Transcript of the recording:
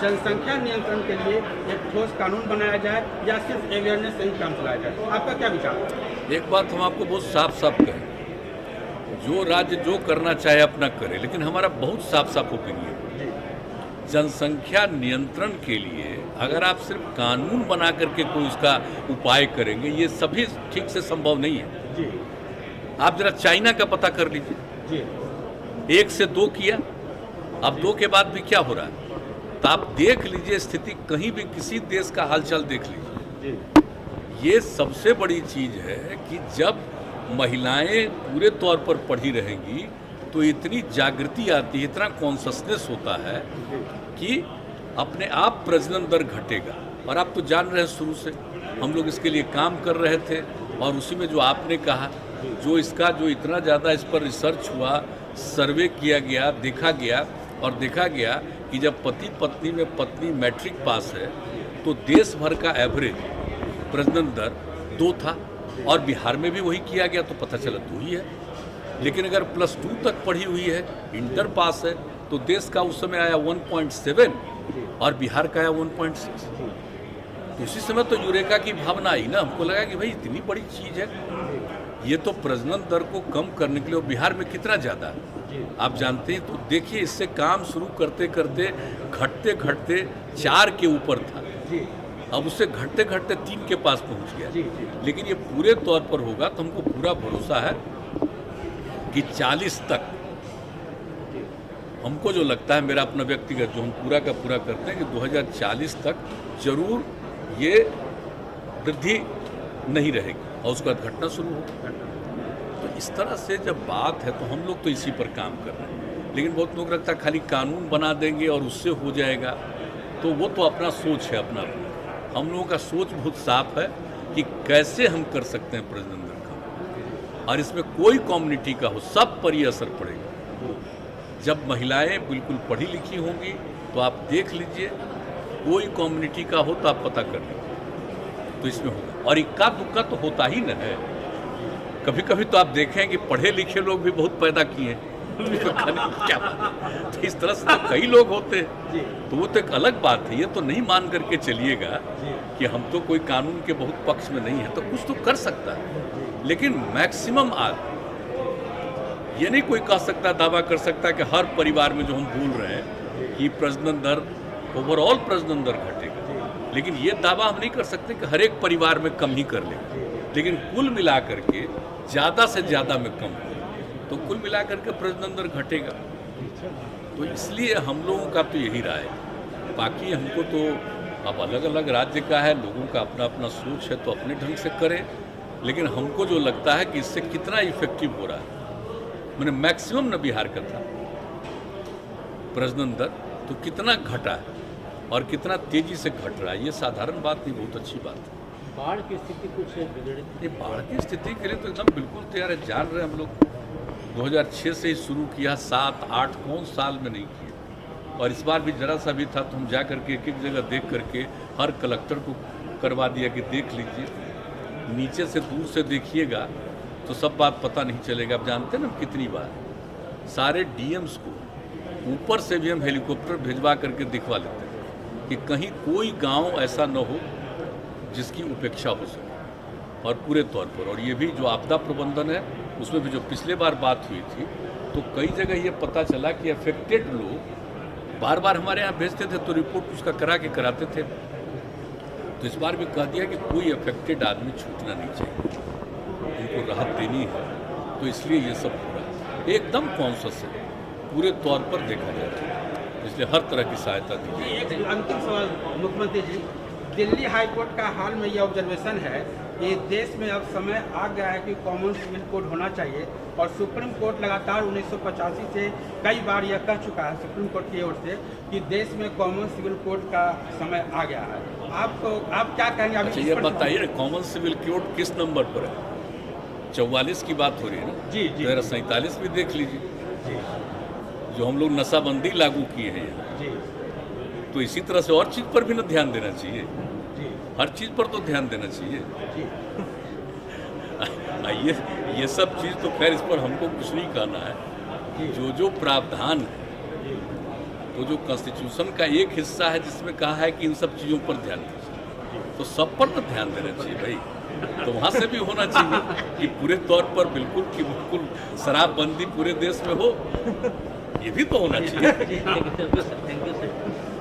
जनसंख्या नियंत्रण के लिए एक ठोस कानून बनाया जाए या सिर्फ अवेयरनेस से ही काम चलाया जाए? आपका क्या विचार है? एक बात हम आपको बहुत साफ साफ कहें, जो राज्य जो करना चाहे अपना करे, लेकिन हमारा बहुत साफ साफ ओपिनियन, जनसंख्या नियंत्रण के लिए अगर आप सिर्फ कानून बना करके कोई उसका उपाय करेंगे, ये सभी ठीक से संभव नहीं है। जी आप जरा चाइना का पता कर लीजिए, जी 1 से 2 किया, अब 2 के बाद भी क्या हो रहा है, तो आप देख लीजिए स्थिति, कहीं भी किसी देश का हालचाल देख लीजिए। जी ये सबसे बड़ी चीज़ है कि जब महिलाएं पूरे तौर पर पढ़ी रहेंगी तो इतनी जागृति आती है, इतना कॉन्शसनेस होता है कि अपने आप प्रजनन दर घटेगा। और आप तो जान रहे हैं, शुरू से हम लोग इसके लिए काम कर रहे थे, और उसी में जो आपने कहा, जो इतना ज़्यादा इस पर रिसर्च हुआ, सर्वे किया गया, देखा गया कि जब पति पत्नी में पत्नी मैट्रिक पास है तो देश भर का एवरेज प्रजनन दर 2 था, और बिहार में भी वही किया गया तो पता चला 2 ही है। लेकिन अगर +2 तक पढ़ी हुई है, इंटर पास है, तो देश का उस समय आया 1.7 और बिहार का आया 1.6। तो उसी समय तो यूरेका की भावना आई ना, हमको लगा कि भाई इतनी बड़ी चीज़ है, ये तो प्रजनन दर को कम करने के लिए, और बिहार में कितना ज़्यादा है आप जानते हैं। तो देखिए, इससे काम शुरू करते करते घटते घटते 4 के ऊपर था, अब उससे घटते घटते 3 के पास पहुंच गया। लेकिन ये पूरे तौर पर होगा तो हमको पूरा भरोसा है कि 40 तक, हमको जो लगता है, मेरा अपना व्यक्तिगत जो हम पूरा का पूरा करते हैं कि 2040 तक जरूर ये वृद्धि नहीं रहेगी और उसके बाद घटना शुरू होगी। तो इस तरह से जब बात है तो हम लोग तो इसी पर काम कर रहे हैं। लेकिन बहुत लोग लगता है खाली कानून बना देंगे और उससे हो जाएगा, तो वो तो अपना सोच है अपना। हम लोगों का सोच बहुत साफ है कि कैसे हम कर सकते हैं प्रजनन दर कम, और इसमें कोई कम्युनिटी का हो, सब पर ये असर पड़ेगा। जब महिलाएं बिल्कुल पढ़ी लिखी होंगी तो आप देख लीजिए, कोई कम्युनिटी का हो तो आप पता कर लीजिए, तो इसमें होगा। और इक्का दुक्का तो होता ही न है, कभी कभी तो आप देखें कि पढ़े लिखे लोग भी बहुत पैदा किए हैं, क्या तो इस तरह से तो कई लोग होते हैं, तो वो तो एक अलग बात है। ये तो नहीं मान करके चलिएगा कि हम तो कोई कानून के बहुत पक्ष में नहीं है, तो कुछ तो कर सकता है। लेकिन मैक्सिमम आज ये नहीं कोई कह सकता, दावा कर सकता कि हर परिवार में जो हम बोल रहे हैं कि प्रजनन दर, ओवरऑल प्रजनन दर घटेगा, लेकिन ये दावा हम नहीं कर सकते कि हर एक परिवार में कम ही कर लेगा। लेकिन कुल मिला करके ज़्यादा से ज़्यादा में कम हो, तो कुल मिला करके प्रजनन दर घटेगा। तो इसलिए हम लोगों का तो यही राय है। बाकी हमको तो अब अलग अलग राज्य का है, लोगों का अपना अपना सोच है, तो अपने ढंग से करें। लेकिन हमको जो लगता है कि इससे कितना इफेक्टिव हो रहा है, मैंने मैक्सिमम न बिहार का था प्रजनन दर, तो कितना घटा है और कितना तेजी से घट रहा है, ये साधारण बात नहीं, बहुत अच्छी बात है। बाढ़ की स्थिति कुछ बिगड़ी? ये बाढ़ की स्थिति के लिए तो एकदम बिल्कुल तैयार है। जान रहे हम लोग 2006 से ही शुरू किया, 7-8 कौन साल में नहीं किया। और इस बार भी जरा सा भी था तो हम जा करके एक एक जगह देख करके हर कलेक्टर को करवा दिया कि देख लीजिए, नीचे से दूर से देखिएगा तो सब बात पता नहीं चलेगा। आप जानते हैं ना कितनी बार सारे डीएम्स को ऊपर से भी हम हेलीकॉप्टर भिजवा करके दिखवा लेते हैं कि कहीं कोई गांव ऐसा न हो जिसकी उपेक्षा हो सके, और पूरे तौर पर। और ये भी जो आपदा प्रबंधन है, उसमें भी जो पिछले बार बात हुई थी, तो कई जगह ये पता चला कि अफेक्टेड लोग बार बार हमारे यहाँ भेजते थे तो रिपोर्ट उसका करा के कराते थे। तो इस बार भी कह दिया कि कोई अफेक्टेड आदमी छूटना नहीं चाहिए, उनको राहत देनी है। तो इसलिए ये सब हो रहा है, एकदम कॉन्शियस है, पूरे तौर पर देखा जाता है, इसलिए हर तरह की सहायता दी। एक अंतिम सवाल मुख्यमंत्री जी, दिल्ली हाई कोर्ट का हाल में ये ऑब्जर्वेशन है कि देश में अब समय आ गया है कि कॉमन सिविल कोड होना चाहिए, और सुप्रीम कोर्ट लगातार 1985 से कई बार यह कह चुका है सुप्रीम कोर्ट की ओर से कि देश में कॉमन सिविल कोड का समय आ गया है। आप क्या कहेंगे? अच्छा, ये बताइए कॉमन सिविल कोड किस नंबर पर है? 44 की बात हो रही है ना? जी जी। 47 भी देख लीजिए जी, जो हम लोग नशाबंदी लागू किए हैं यहाँ जी तो इसी तरह से और चीज़ पर भी ना ध्यान देना चाहिए, जी हर चीज़ पर तो ध्यान देना चाहिए। जी। ये सब चीज़ तो खैर इस पर हमको कुछ नहीं कहना है। जो प्रावधान है तो जो कॉन्स्टिट्यूशन का एक हिस्सा है जिसमें कहा है कि इन सब चीज़ों पर ध्यान दीजिए, तो सब पर तो ध्यान देना चाहिए भाई। तो वहाँ से भी होना चाहिए कि पूरे तौर पर बिल्कुल शराबबंदी पूरे देश में हो, ये भी तो होना चाहिए। Thank you sir.